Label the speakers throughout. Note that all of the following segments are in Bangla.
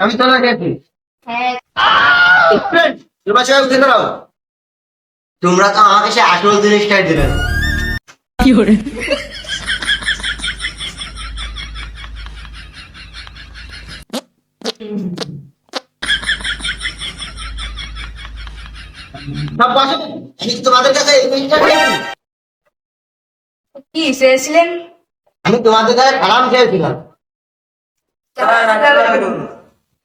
Speaker 1: আমি তো গেছি।
Speaker 2: হ্যাঁ,
Speaker 1: তোমরা তো আমাকে সে আসল জিনিসটাই দিলেন। সব বসো। আমি তোমাদের কাছে এই জিনিসটা খেয়েছি।
Speaker 2: কি চেয়েছিলেন?
Speaker 1: আমি তোমাদের কাছে খারাপ খেয়েছিলাম।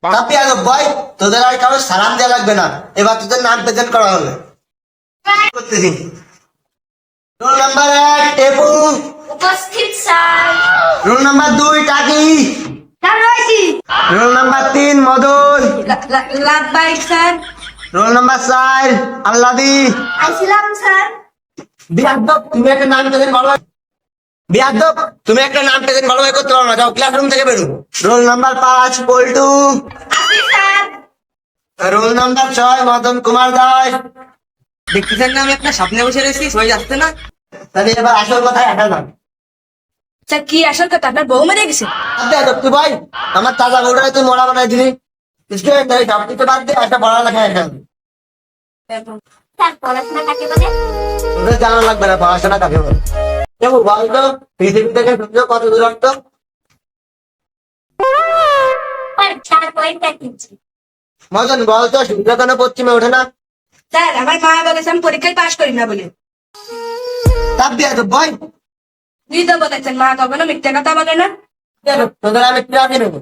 Speaker 1: কাপি আলো ভাই, তোদের আর কারো সালাম দেওয়া লাগবে না, এবার তোদের নাম প্রেজেন্ট করা হবে। করতেছি। রোল নাম্বার 1 টেপু,
Speaker 2: উপস্থিত স্যার।
Speaker 1: রোল নাম্বার 2 টাকি,
Speaker 2: স্যার রয়েছি।
Speaker 1: রোল নাম্বার 3 মদন,
Speaker 2: লাভ বাইক স্যার।
Speaker 1: রোল নাম্বার 4 আল্লাদি।
Speaker 2: আইছিলাম স্যার।
Speaker 1: বিয়াদব, তুমি একটা নাম প্রেজেন্ট ভালো, বিয়াদব তুমি একটা নাম প্রেজেন্ট ভালোভাবে করতে পারো না, যাও ক্লাসরুম থেকে বেরো। রোল নাম্বার 5 পল্টু,
Speaker 2: আসি sir.
Speaker 1: Roll number 6 Madan Kumar Das.
Speaker 3: দেখতেছেন না আমি আপনার স্বপ্নে বসে রয়েছি, সই যাচ্ছে না।
Speaker 1: তাহলে এবার আসল কথায় আসা যাক।
Speaker 2: স্যার কি আসল কথা, আপনার বউ মেরে গেছে?
Speaker 1: তুই ভাই, আমার তাজা গরুটা তুই মরা বানাই দিলি। স্টুডেন্ট সব কিছু বাদ দিয়ে একটা পড়ালেখা এখানে
Speaker 2: স্যার পড়াশোনা কাকে বলে?
Speaker 1: তোদের জানা লাগবে না পড়াশোনা কাকে বলে। দেখো বলতো পৃথিবী থেকে সূর্য কত দূরত্ব?
Speaker 2: 4.1
Speaker 1: মদন বলতো সূর্য কেন পশ্চিমে ওঠে না?
Speaker 2: স্যার আমার মা বলেছে আমি পরীক্ষায় পাশ করি না বলে।
Speaker 1: তাপ দিয়া তো ভাই,
Speaker 2: তুই তো বলেছেন মা কখনো মিথ্যে কথা বলে না।
Speaker 1: তোদের আমি ট্রাকে নেবো।